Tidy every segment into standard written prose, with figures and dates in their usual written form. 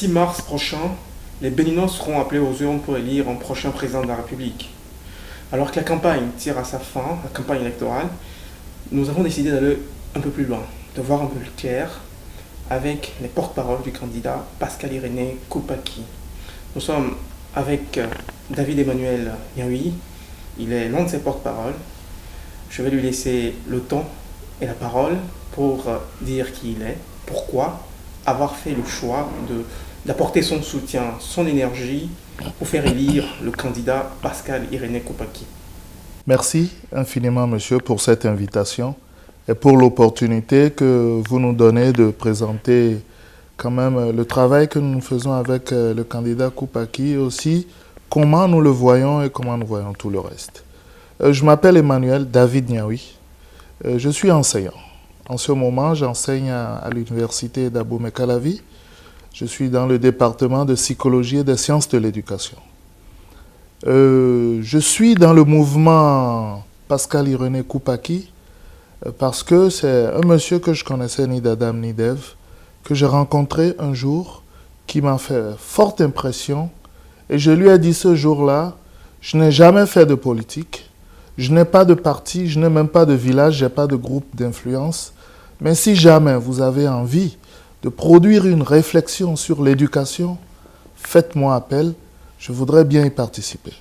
6 mars prochain, les Béninois seront appelés aux urnes pour élire un prochain président de la République. Alors que la campagne tire à sa fin, la campagne électorale, nous avons décidé d'aller un peu plus loin, de voir un peu plus clair avec les porte-paroles du candidat Pascal-Irénée Koupaki. Nous sommes avec David Emmanuel Niaoui, il est l'un de ses porte-paroles. Je vais lui laisser le temps et la parole pour dire qui il est, pourquoi avoir fait le choix d'apporter son soutien, son énergie pour faire élire le candidat Pascal-Irénée Koupaki. Merci infiniment, monsieur, pour cette invitation et pour l'opportunité que vous nous donnez de présenter quand même le travail que nous faisons avec le candidat Koupaki et aussi comment nous le voyons et comment nous voyons tout le reste. Je m'appelle Emmanuel David Niaoui. Je suis enseignant. En ce moment, j'enseigne à l'université d'Abomey-Calavi. Je suis dans le département de psychologie et des sciences de l'éducation. Je suis dans le mouvement Pascal-Irénée Koupaki parce que c'est un monsieur que je connaissais ni d'Adam ni d'Ève, que j'ai rencontré un jour, qui m'a fait forte impression. Et je lui ai dit ce jour-là, je n'ai jamais fait de politique, je n'ai pas de parti, je n'ai même pas de village, je n'ai pas de groupe d'influence. Mais si jamais vous avez envie de produire une réflexion sur l'éducation, faites-moi appel, je voudrais bien y participer.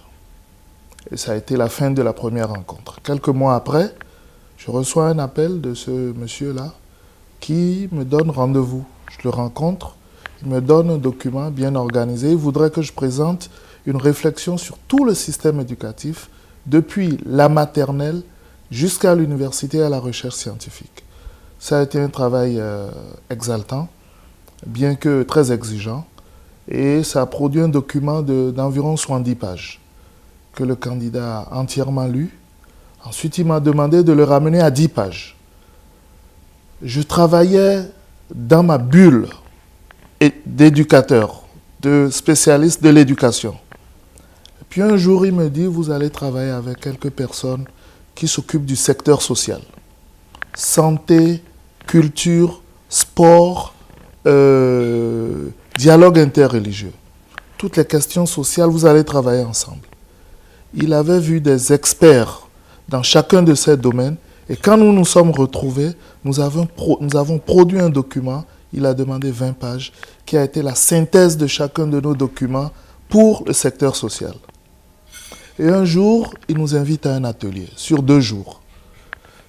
Et ça a été la fin de la première rencontre. Quelques mois après, je reçois un appel de ce monsieur-là qui me donne rendez-vous. Je le rencontre, il me donne un document bien organisé. Il voudrait que je présente une réflexion sur tout le système éducatif, depuis la maternelle jusqu'à l'université et à la recherche scientifique. Ça a été un travail exaltant, bien que très exigeant, et ça a produit un document d'environ 70 pages que le candidat a entièrement lu. Ensuite, il m'a demandé de le ramener à 10 pages. Je travaillais dans ma bulle d'éducateur, de spécialiste de l'éducation. Puis un jour, il me dit, vous allez travailler avec quelques personnes qui s'occupent du secteur social. Santé, culture, sport, dialogue interreligieux. Toutes les questions sociales, vous allez travailler ensemble. Il avait vu des experts dans chacun de ces domaines. Et quand nous nous sommes retrouvés, nous avons produit un document, il a demandé 20 pages, qui a été la synthèse de chacun de nos documents pour le secteur social. Et un jour, il nous invite à un atelier, sur 2 jours.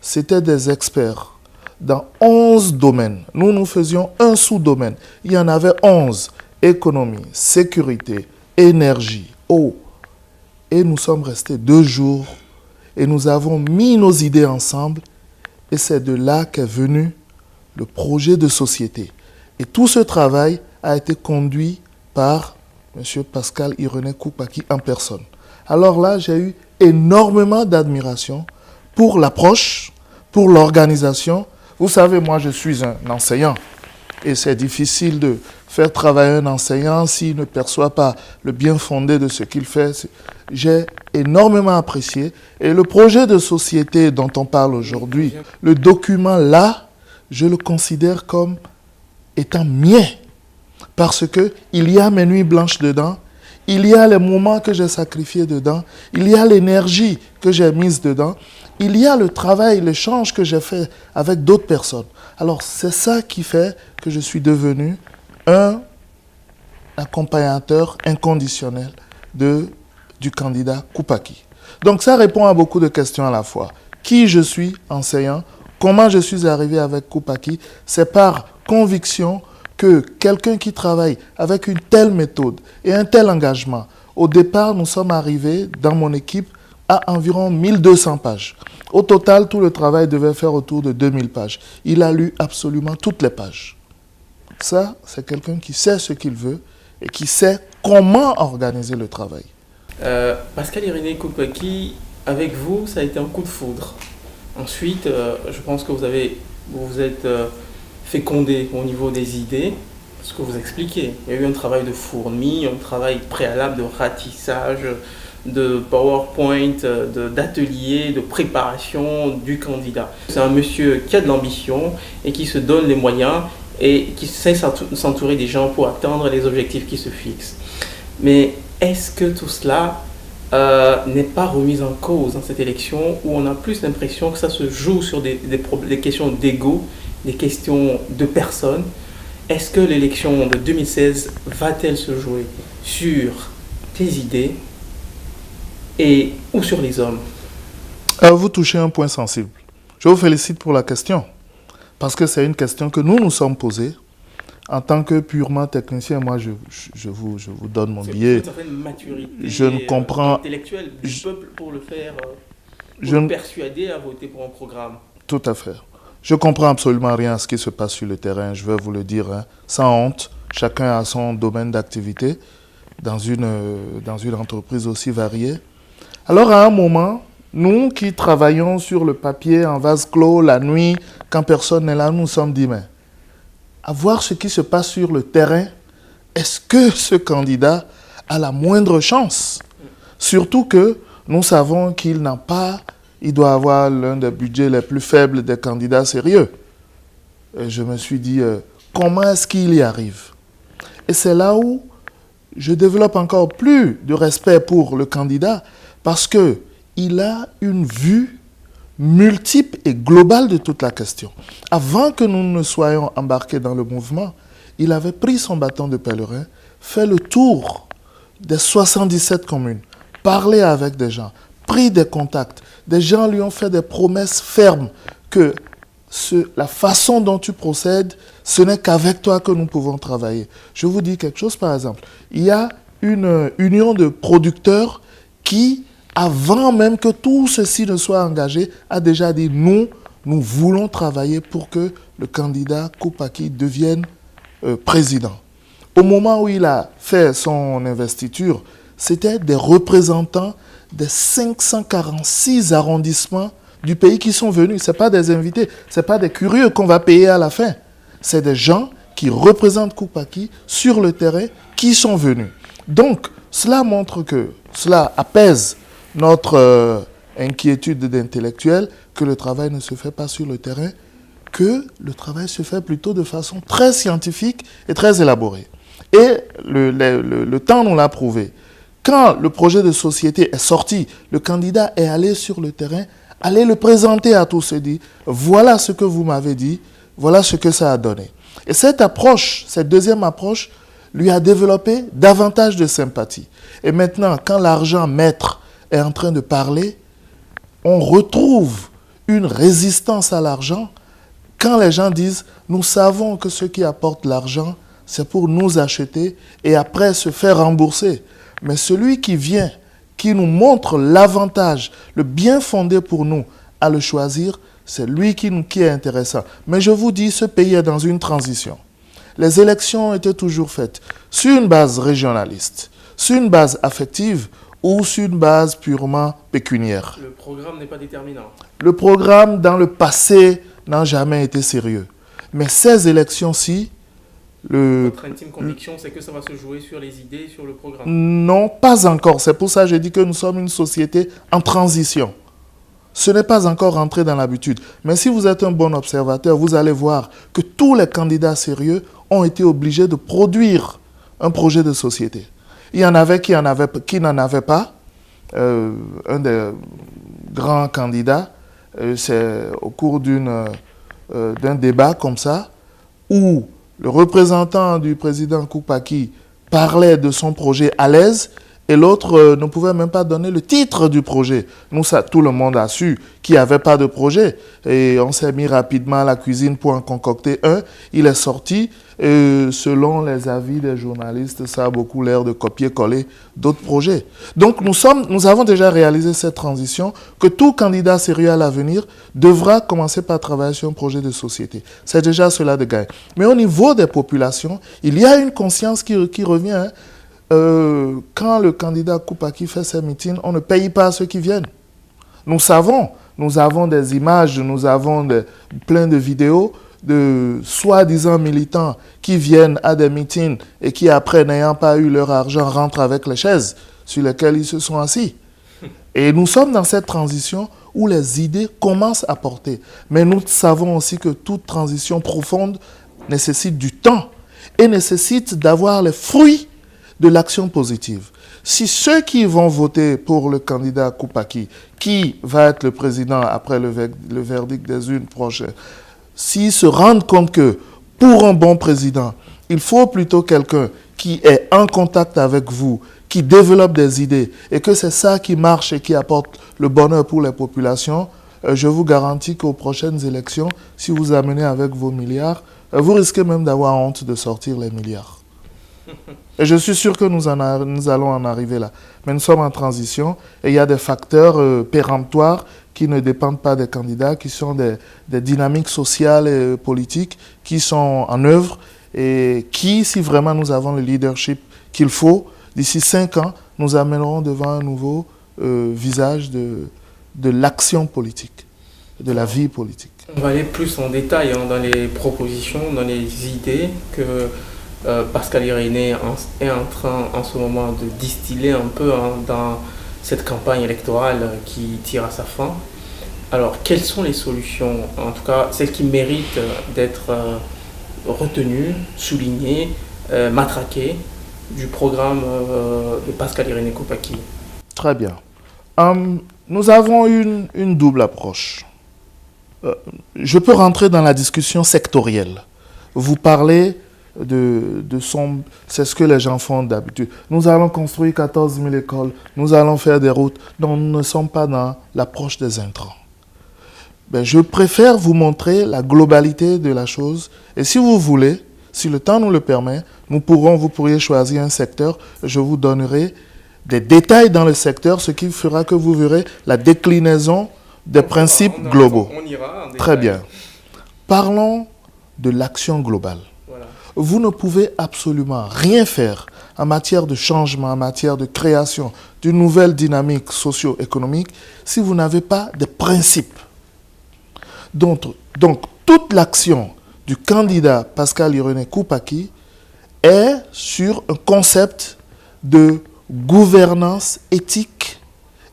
C'était des experts dans 11 domaines. Nous faisions un sous-domaine. Il y en avait 11. Économie, sécurité, énergie, eau. Et nous sommes restés 2 jours et nous avons mis nos idées ensemble. Et c'est de là qu'est venu le projet de société. Et tout ce travail a été conduit par M. Pascal-Irénée Koupaki en personne. Alors là, j'ai eu énormément d'admiration pour l'approche, pour l'organisation. Vous savez, moi, je suis un enseignant. Et c'est difficile de faire travailler un enseignant s'il ne perçoit pas le bien fondé de ce qu'il fait. J'ai énormément apprécié. Et le projet de société dont on parle aujourd'hui, le document là, je le considère comme étant mien. Parce qu'il y a mes nuits blanches dedans, il y a les moments que j'ai sacrifiés dedans, il y a l'énergie que j'ai mise dedans, il y a le travail, l'échange que j'ai fait avec d'autres personnes. Alors c'est ça qui fait que je suis devenu un accompagnateur inconditionnel du candidat Koupaki. Donc ça répond à beaucoup de questions à la fois. Qui je suis, enseignant, comment je suis arrivé avec Koupaki, c'est par conviction que quelqu'un qui travaille avec une telle méthode et un tel engagement, au départ, nous sommes arrivés dans mon équipe à environ 1200 pages. Au total, tout le travail devait faire autour de 2000 pages. Il a lu absolument toutes les pages. Ça, c'est quelqu'un qui sait ce qu'il veut et qui sait comment organiser le travail. Pascal-Irénée Koupaki, avec vous, ça a été un coup de foudre. Ensuite, je pense que vous vous êtes fécondé au niveau des idées, ce que vous expliquez. Il y a eu un travail de fourmi, un travail préalable de ratissage, de PowerPoint, d'atelier, de préparation du candidat. C'est un monsieur qui a de l'ambition et qui se donne les moyens et qui sait s'entourer des gens pour atteindre les objectifs qui se fixent. Mais est-ce que tout cela n'est pas remis en cause dans cette élection où on a plus l'impression que ça se joue sur des questions d'ego, des questions de personnes? Est-ce que l'élection de 2016 va-t-elle se jouer sur tes idées ou sur les hommes? Vous touchez un point sensible. Je vous félicite pour la question, parce que c'est une question que nous nous sommes posée. En tant que purement technicien, moi, je vous donne mon billet. C'est une certaine maturité je ne comprends, intellectuelle du peuple pour le faire, le persuader à voter pour un programme. Tout à fait. Je ne comprends absolument rien à ce qui se passe sur le terrain, je vais vous le dire, hein, sans honte. Chacun a son domaine d'activité dans une entreprise aussi variée. Alors, à un moment, nous qui travaillons sur le papier en vase clos, la nuit, quand personne n'est là, nous nous sommes dit, mais à voir ce qui se passe sur le terrain, est-ce que ce candidat a la moindre chance? Surtout que nous savons qu'il n'a pas, il doit avoir l'un des budgets les plus faibles des candidats sérieux. Et je me suis dit, comment est-ce qu'il y arrive? Et c'est là où je développe encore plus de respect pour le candidat, parce qu'il a une vue multiple et globale de toute la question. Avant que nous ne soyons embarqués dans le mouvement, il avait pris son bâton de pèlerin, fait le tour des 77 communes, parlé avec des gens, pris des contacts. Des gens lui ont fait des promesses fermes que la façon dont tu procèdes, ce n'est qu'avec toi que nous pouvons travailler. Je vous dis quelque chose par exemple. Il y a une union de producteurs qui, avant même que tout ceci ne soit engagé, a déjà dit nous voulons travailler pour que le candidat Koupaki devienne président. Au moment où il a fait son investiture, c'était des représentants des 546 arrondissements du pays qui sont venus. Ce n'est pas des invités, ce n'est pas des curieux qu'on va payer à la fin. C'est des gens qui représentent Koupaki sur le terrain qui sont venus. Donc, cela montre que cela apaise notre inquiétude d'intellectuel, que le travail ne se fait pas sur le terrain, que le travail se fait plutôt de façon très scientifique et très élaborée. Et le temps nous l'a prouvé. Quand le projet de société est sorti, le candidat est allé sur le terrain, allé le présenter à tous et dit « Voilà ce que vous m'avez dit, voilà ce que ça a donné ». Et cette approche, cette deuxième approche, lui a développé davantage de sympathie. Et maintenant, quand l'argent maître est en train de parler, on retrouve une résistance à l'argent quand les gens disent « Nous savons que ceux qui apportent l'argent, c'est pour nous acheter et après se faire rembourser. » Mais celui qui vient, qui nous montre l'avantage, le bien fondé pour nous à le choisir, c'est lui qui est intéressant. Mais je vous dis, ce pays est dans une transition. Les élections étaient toujours faites sur une base régionaliste, sur une base affective ou sur une base purement pécuniaire. Le programme n'est pas déterminant. Le programme, dans le passé, n'a jamais été sérieux. Mais ces élections-ci, Votre intime conviction, c'est que ça va se jouer sur les idées, sur le programme? Non, pas encore. C'est pour ça que je dis que nous sommes une société en transition. Ce n'est pas encore rentré dans l'habitude. Mais si vous êtes un bon observateur, vous allez voir que tous les candidats sérieux ont été obligés de produire un projet de société. Il y en avait qui n'en avaient pas. Un des grands candidats, c'est au cours d'un débat comme ça, où le représentant du président Koupaki parlait de son projet à l'aise et l'autre ne pouvait même pas donner le titre du projet. Nous, ça, tout le monde a su qu'il n'y avait pas de projet. Et on s'est mis rapidement à la cuisine pour en concocter un. Il est sorti. Et selon les avis des journalistes, ça a beaucoup l'air de copier-coller d'autres projets. Donc nous avons déjà réalisé cette transition que tout candidat sérieux à l'avenir devra commencer par travailler sur un projet de société. C'est déjà cela de gagner. Mais au niveau des populations, il y a une conscience qui revient. Hein. Quand le candidat Koupaki fait ses meetings, on ne paye pas ceux qui viennent. Nous savons, nous avons des images, nous avons plein de vidéos de soi-disant militants qui viennent à des meetings et qui, après, n'ayant pas eu leur argent, rentrent avec les chaises sur lesquelles ils se sont assis. Et nous sommes dans cette transition où les idées commencent à porter. Mais nous savons aussi que toute transition profonde nécessite du temps et nécessite d'avoir les fruits de l'action positive. Si ceux qui vont voter pour le candidat Koupaki, qui va être le président après le verdict des urnes prochaines, s'ils se rendent compte que pour un bon président, il faut plutôt quelqu'un qui est en contact avec vous, qui développe des idées, et que c'est ça qui marche et qui apporte le bonheur pour les populations, je vous garantis qu'aux prochaines élections, si vous amenez avec vos milliards, vous risquez même d'avoir honte de sortir les milliards. Et je suis sûr que nous allons en arriver là. Mais nous sommes en transition et il y a des facteurs péremptoires qui ne dépendent pas des candidats, qui sont des dynamiques sociales et politiques qui sont en œuvre et qui, si vraiment nous avons le leadership qu'il faut, d'ici 5 ans, nous amènerons devant un nouveau visage de l'action politique, de la vie politique. On va aller plus en détail dans les propositions, dans les idées que Pascal Irénée est en train en ce moment de distiller un peu dans cette campagne électorale qui tire à sa fin. Alors, quelles sont les solutions, en tout cas celles qui méritent d'être retenues, soulignées, matraquées du programme de Pascal Irénée Koupaki? Très bien. Nous avons une double approche. Je peux rentrer dans la discussion sectorielle. Vous parlez c'est ce que les gens font d'habitude. Nous allons construire 14 000 écoles, nous allons faire des routes. Non, nous ne sommes pas dans l'approche des intrants. Je préfère vous montrer la globalité de la chose. Et si vous voulez, si le temps nous le permet, vous pourriez choisir un secteur. Je vous donnerai des détails dans le secteur, ce qui fera que vous verrez la déclinaison des principes globaux. On ira en détail. Très bien. Parlons de l'action globale. Voilà. Vous ne pouvez absolument rien faire en matière de changement, en matière de création d'une nouvelle dynamique socio-économique si vous n'avez pas de principes. Donc toute l'action du candidat Pascal Irénée Koupaki est sur un concept de gouvernance éthique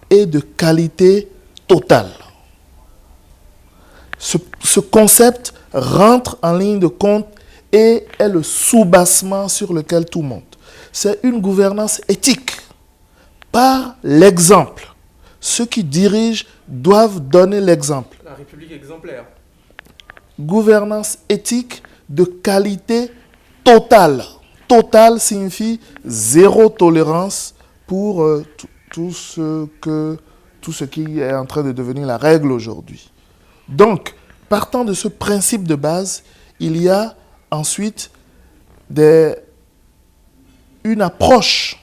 et de qualité totale. Ce concept rentre en ligne de compte et est le soubassement sur lequel tout monte. C'est une gouvernance éthique par l'exemple. Ceux qui dirigent doivent donner l'exemple. La République exemplaire. Gouvernance éthique de qualité totale. Total signifie zéro tolérance pour tout ce qui est en train de devenir la règle aujourd'hui. Donc, partant de ce principe de base, il y a ensuite une approche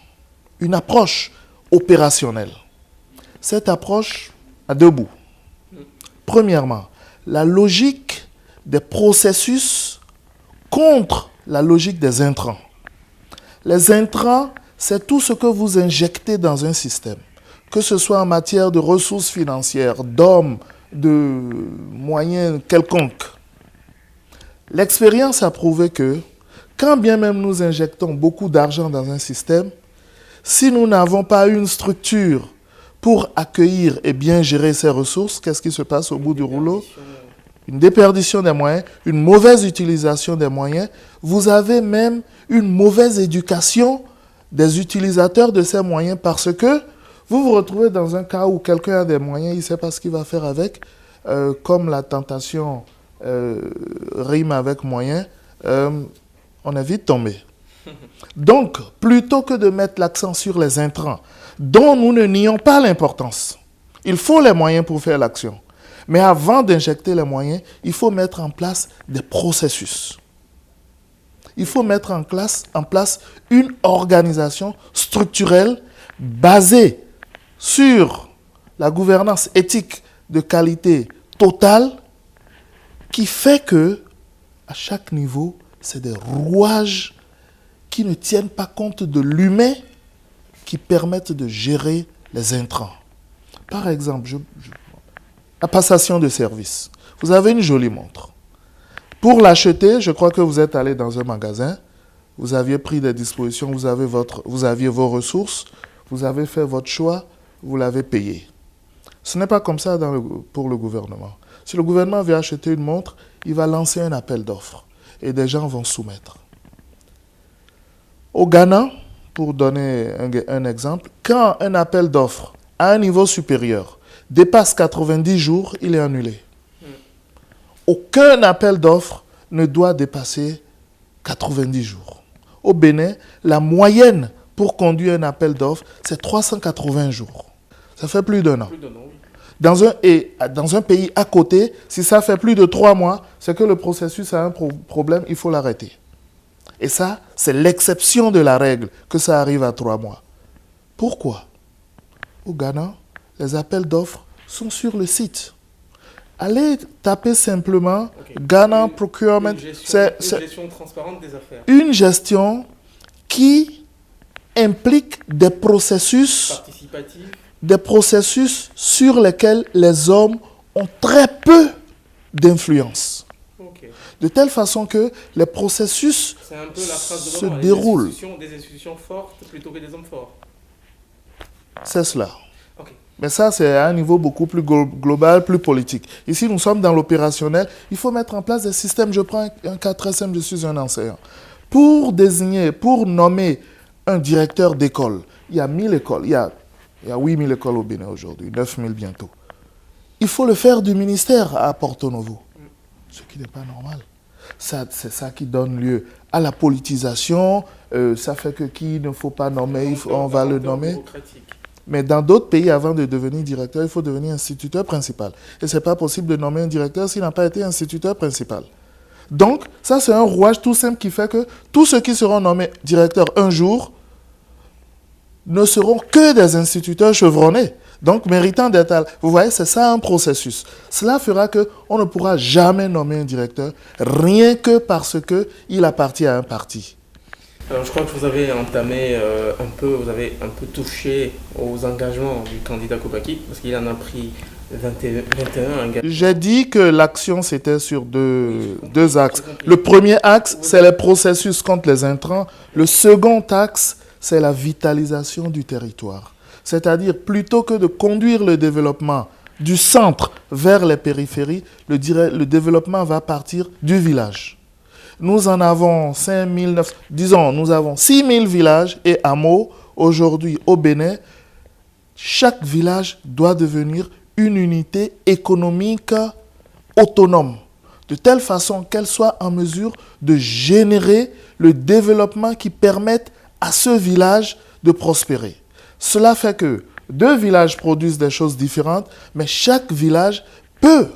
opérationnelle. Cette approche a deux bouts. Premièrement, la logique des processus contre la logique des intrants. Les intrants, c'est tout ce que vous injectez dans un système, que ce soit en matière de ressources financières, d'hommes, de moyens quelconques. L'expérience a prouvé que, quand bien même nous injectons beaucoup d'argent dans un système, si nous n'avons pas une structure pour accueillir et bien gérer ces ressources, qu'est-ce qui se passe au bout du rouleau? Une déperdition des moyens, une mauvaise utilisation des moyens. Vous avez même une mauvaise éducation des utilisateurs de ces moyens parce que vous vous retrouvez dans un cas où quelqu'un a des moyens, il ne sait pas ce qu'il va faire avec, comme la tentation rime avec moyen, on est vite tombé. Donc, plutôt que de mettre l'accent sur les intrants, dont nous ne nions pas l'importance, il faut les moyens pour faire l'action. Mais avant d'injecter les moyens, il faut mettre en place des processus. Il faut mettre en place une organisation structurelle basée sur la gouvernance éthique de qualité totale qui fait que, à chaque niveau, c'est des rouages qui ne tiennent pas compte de l'humain qui permettent de gérer les intrants. Par exemple, la passation de service. Vous avez une jolie montre. Pour l'acheter, je crois que vous êtes allé dans un magasin, vous aviez pris des dispositions, vous aviez vos ressources, vous avez fait votre choix, vous l'avez payé. Ce n'est pas comme ça pour le gouvernement. Si le gouvernement veut acheter une montre, il va lancer un appel d'offres. et des gens vont soumettre. Au Ghana, pour donner un exemple, quand un appel d'offres à un niveau supérieur dépasse 90 jours, il est annulé. Aucun appel d'offres ne doit dépasser 90 jours. Au Bénin, la moyenne pour conduire un appel d'offres, c'est 380 jours. Ça fait plus d'un an. Dans un pays à côté, si ça fait plus de 3 mois, c'est que le processus a un problème, il faut l'arrêter. Et ça, c'est l'exception de la règle, que ça arrive à 3 mois. Pourquoi? Au Ghana, les appels d'offres sont sur le site. Allez taper simplement Ghana Procurement. C'est une gestion transparente des affaires. Une gestion qui implique des processus sur lesquels les hommes ont très peu d'influence. Okay. De telle façon que les processus se déroulent. Des institutions fortes plutôt que des hommes forts. C'est cela. Okay. Mais ça, c'est à un niveau beaucoup plus global, plus politique. Ici, nous sommes dans l'opérationnel. Il faut mettre en place des systèmes. Je prends un cas très simple, je suis un enseignant. Pour nommer un directeur d'école, il y a 1000 écoles. Il y a 8000 écoles au Bénin aujourd'hui, 9000 bientôt. Il faut le faire du ministère à Porto Novo. Ce qui n'est pas normal. C'est ça qui donne lieu à la politisation. Ça fait que qui ne faut pas nommer, on va le nommer. Mais dans d'autres pays, avant de devenir directeur, il faut devenir instituteur principal. Et ce n'est pas possible de nommer un directeur s'il n'a pas été instituteur principal. Donc, ça c'est un rouage tout simple qui fait que tous ceux qui seront nommés directeurs un jour ne seront que des instituteurs chevronnés. Donc, méritant d'être... Vous voyez, c'est ça un processus. Cela fera qu'on ne pourra jamais nommer un directeur rien que parce qu'il appartient à un parti. Alors, je crois que vous avez entamé vous avez un peu touché aux engagements du candidat Koupaki, parce qu'il en a pris 21 engagements. J'ai dit que l'action, c'était sur deux axes. Le premier axe, c'est les processus contre les intrants. Le second axe, c'est la vitalisation du territoire. C'est-à-dire, plutôt que de conduire le développement du centre vers les périphéries, le développement va partir du village. Nous en avons 6000 villages et hameaux aujourd'hui au Bénin. Chaque village doit devenir une unité économique autonome, de telle façon qu'elle soit en mesure de générer le développement qui permette à ce village de prospérer. Cela fait que 2 villages produisent des choses différentes, mais chaque village peut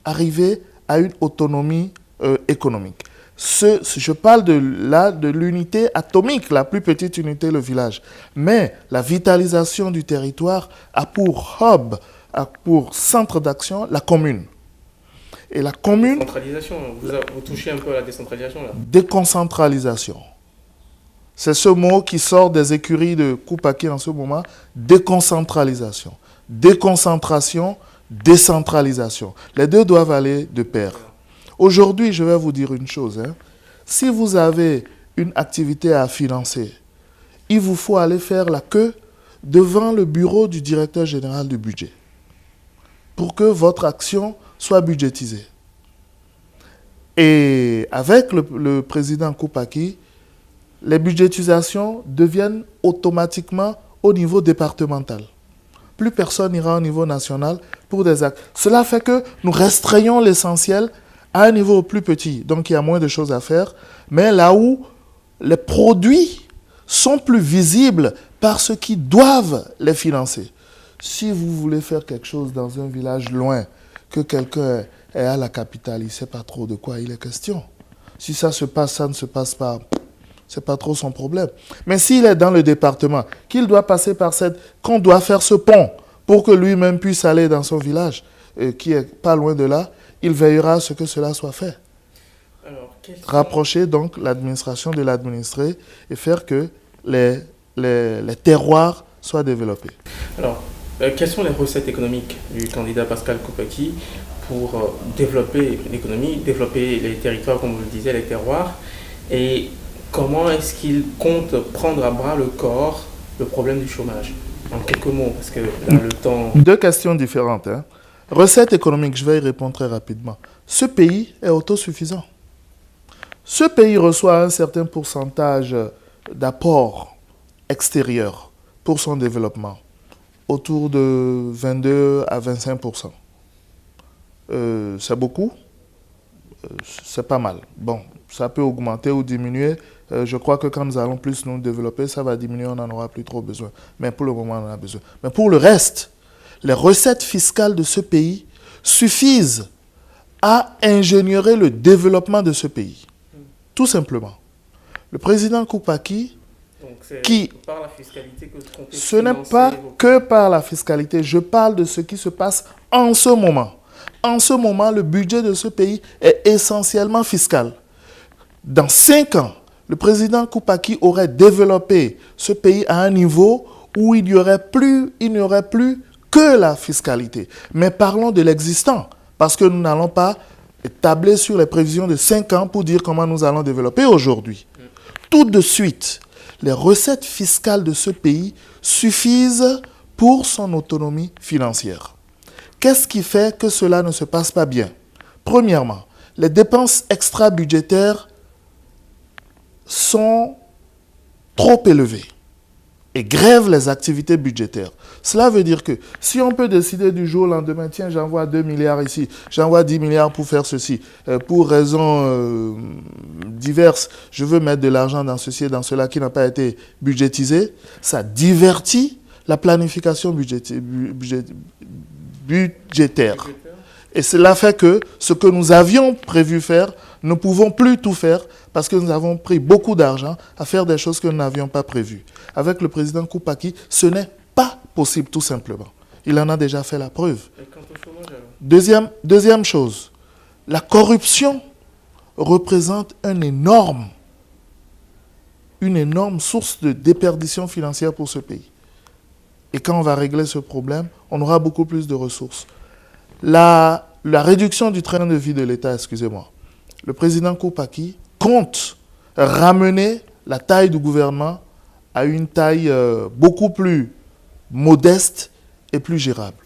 arriver à une autonomie économique. Je parle de l'unité atomique, la plus petite unité, le village. Mais la vitalisation du territoire a pour hub, a pour centre d'action, la commune. Et la commune... Décentralisation, vous touchez un peu à la décentralisation là. Déconcentralisation. C'est ce mot qui sort des écuries de Koupaki en ce moment. Déconcentralisation. Déconcentration, décentralisation. Les deux doivent aller de pair. Aujourd'hui, je vais vous dire une chose. Si vous avez une activité à financer, il vous faut aller faire la queue devant le bureau du directeur général du budget pour que votre action soit budgétisée. Et avec le président Koupaki, les budgétisations deviennent automatiquement au niveau départemental. Plus personne n'ira au niveau national pour des actes. Cela fait que nous restreignons l'essentiel à un niveau plus petit. Donc, il y a moins de choses à faire. Mais là où les produits sont plus visibles par ceux qui doivent les financer. Si vous voulez faire quelque chose dans un village loin, que quelqu'un est à la capitale, il ne sait pas trop de quoi il est question. Si ça se passe, ça ne se passe pas, ce n'est pas trop son problème. Mais s'il est dans le département, qu'il doit passer par qu'on doit faire ce pont pour que lui-même puisse aller dans son village, qui est pas loin de là, il veillera à ce que cela soit fait. Alors, rapprocher donc l'administration de l'administré et faire que les terroirs soient développés. Alors, quelles sont les recettes économiques du candidat Pascal Koupaki pour développer l'économie, développer les territoires, comme vous le disiez, les terroirs, et comment est-ce qu'il compte prendre à bras le corps le problème du chômage? En quelques mots, parce que là, le temps... 2 questions différentes. Recette économique, je vais y répondre très rapidement. Ce pays est autosuffisant. Ce pays reçoit un certain pourcentage d'apport extérieur pour son développement, autour de 22 à 25%. C'est beaucoup, c'est pas mal. Bon, ça peut augmenter ou diminuer. Je crois que quand nous allons plus nous développer, ça va diminuer, on n'en aura plus trop besoin. Mais pour le moment, on en a besoin. Mais pour le reste, les recettes fiscales de ce pays suffisent à ingénierer le développement de ce pays. Tout simplement. Le président Koupaki, qui, par la fiscalité que ce n'est pas que par la fiscalité, je parle de ce qui se passe en ce moment. En ce moment, le budget de ce pays est essentiellement fiscal. Dans 5 ans, le président Koupaki aurait développé ce pays à un niveau où il n'y aurait plus que la fiscalité. Mais parlons de l'existant, parce que nous n'allons pas tabler sur les prévisions de 5 ans pour dire comment nous allons développer aujourd'hui. Tout de suite, les recettes fiscales de ce pays suffisent pour son autonomie financière. Qu'est-ce qui fait que cela ne se passe pas bien? Premièrement, les dépenses extra-budgétaires sont trop élevées et grèvent les activités budgétaires. Cela veut dire que si on peut décider du jour au lendemain, tiens, j'envoie 2 milliards ici, j'envoie 10 milliards pour faire ceci, pour raisons diverses, je veux mettre de l'argent dans ceci et dans cela qui n'a pas été budgétisé, ça divertit la planification budgétaire. Et cela fait que ce que nous avions prévu faire, nous ne pouvons plus tout faire parce que nous avons pris beaucoup d'argent à faire des choses que nous n'avions pas prévues. Avec le président Koupaki, ce n'est pas possible tout simplement. Il en a déjà fait la preuve. Et quant au chômage, alors? Deuxième chose, la corruption représente une énorme source de déperdition financière pour ce pays. Et quand on va régler ce problème, on aura beaucoup plus de ressources. La réduction du train de vie de l'État, excusez-moi. Le président Koupaki compte ramener la taille du gouvernement à une taille beaucoup plus modeste et plus gérable.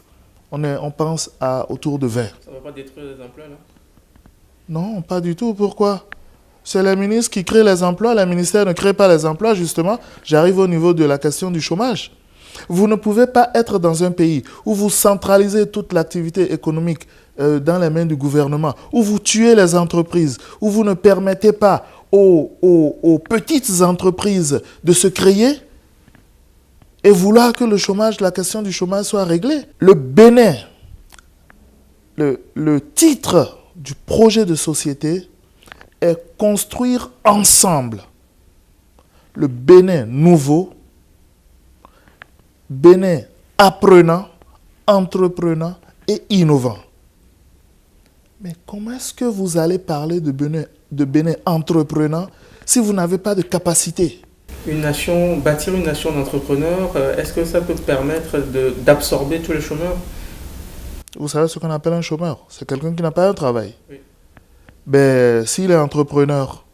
On pense à autour de 20. Ça ne va pas détruire les emplois, là? Non, pas du tout. Pourquoi? C'est les ministres qui créent les emplois. Les ministères ne créent pas les emplois, justement. J'arrive au niveau de la question du chômage. Vous ne pouvez pas être dans un pays où vous centralisez toute l'activité économique dans les mains du gouvernement, où vous tuez les entreprises, où vous ne permettez pas aux petites entreprises de se créer et vouloir que la question du chômage soit réglée. Le Bénin, le titre du projet de société est construire ensemble le Bénin nouveau, Bénin apprenant, entreprenant et innovant. Mais comment est-ce que vous allez parler de Bénin entreprenant si vous n'avez pas de capacité? Bâtir une nation d'entrepreneurs, est-ce que ça peut permettre d'absorber tous les chômeurs? Vous savez ce qu'on appelle un chômeur? C'est quelqu'un qui n'a pas un travail. Oui. Ben, s'il est entrepreneur,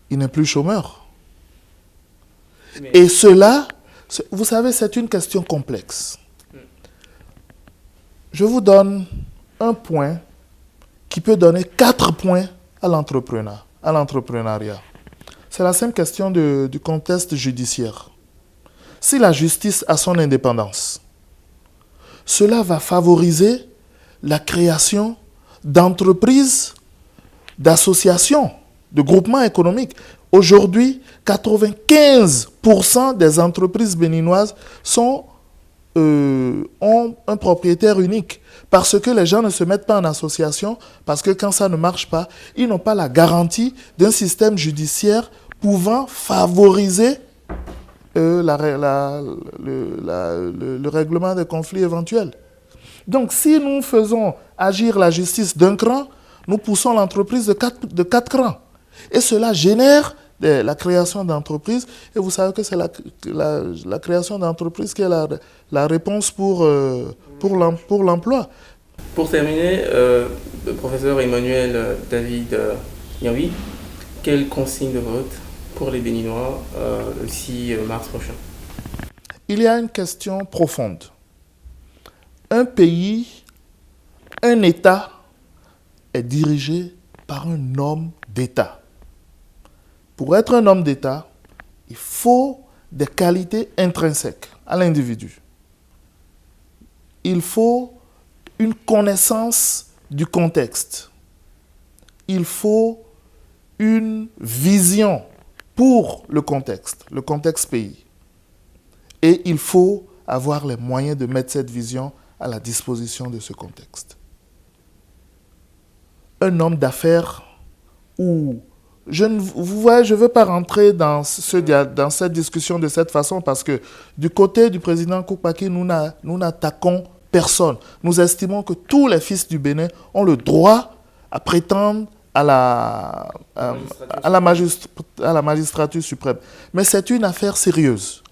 il n'est plus chômeur. Mais... Et cela, vous savez, c'est une question complexe. Je vous donne un point qui peut donner 4 points à l'entrepreneuriat. C'est la simple question du contexte judiciaire. Si la justice a son indépendance, cela va favoriser la création d'entreprises, d'associations, de groupements économiques. Aujourd'hui, 95% des entreprises béninoises ont un propriétaire unique parce que les gens ne se mettent pas en association, parce que quand ça ne marche pas, ils n'ont pas la garantie d'un système judiciaire pouvant favoriser le règlement des conflits éventuels. Donc, si nous faisons agir la justice d'un cran, nous poussons l'entreprise de 4 crans. Et cela génère la création d'entreprises. Et vous savez que c'est la création d'entreprises qui est la réponse pour l'emploi. Pour terminer, le professeur Emmanuel David Niaoui, quelle consigne de vote pour les Béninois le 6 mars prochain? Il y a une question profonde. Un pays, un État est dirigé par un homme d'État. Pour être un homme d'État, il faut des qualités intrinsèques à l'individu. Il faut une connaissance du contexte. Il faut une vision pour le contexte pays. Et il faut avoir les moyens de mettre cette vision à la disposition de ce contexte. Un homme d'affaires où je ne veux pas rentrer dans cette discussion de cette façon parce que du côté du président Koupaki, nous n'attaquons personne. Nous estimons que tous les fils du Bénin ont le droit à prétendre à la magistrature suprême. Mais c'est une affaire sérieuse.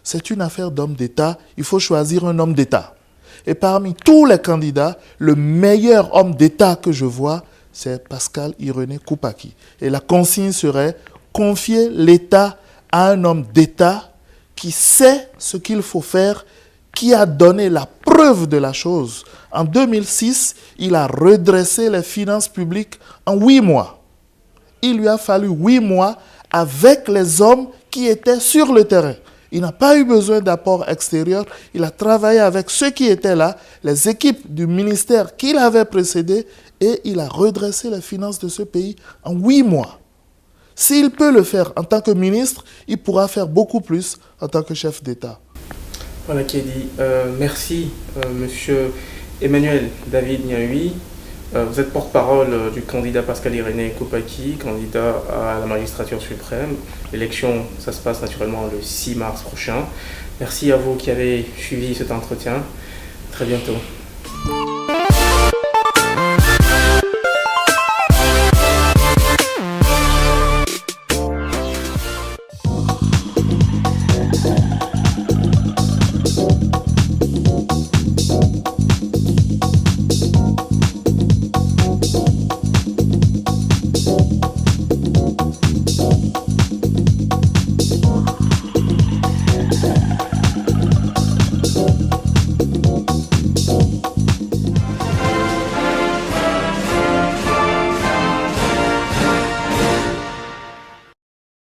C'est une affaire d'homme d'État. Il faut choisir un homme d'État. Et parmi tous les candidats, le meilleur homme d'État que je vois, c'est Pascal Irénée Koupaki. Et la consigne serait confier l'État à un homme d'État qui sait ce qu'il faut faire, qui a donné la preuve de la chose. En 2006, il a redressé les finances publiques en 8 mois. Il lui a fallu 8 mois avec les hommes qui étaient sur le terrain. Il n'a pas eu besoin d'apport extérieur. Il a travaillé avec ceux qui étaient là, les équipes du ministère qu'il avait précédé, et il a redressé les finances de ce pays en 8 mois. S'il peut le faire en tant que ministre, il pourra faire beaucoup plus en tant que chef d'État. Voilà qui est dit. Merci, monsieur Emmanuel David Niaoui. Vous êtes porte-parole du candidat Pascal Irénée Koupaki, candidat à la magistrature suprême. L'élection, ça se passe naturellement le 6 mars prochain. Merci à vous qui avez suivi cet entretien. Très bientôt.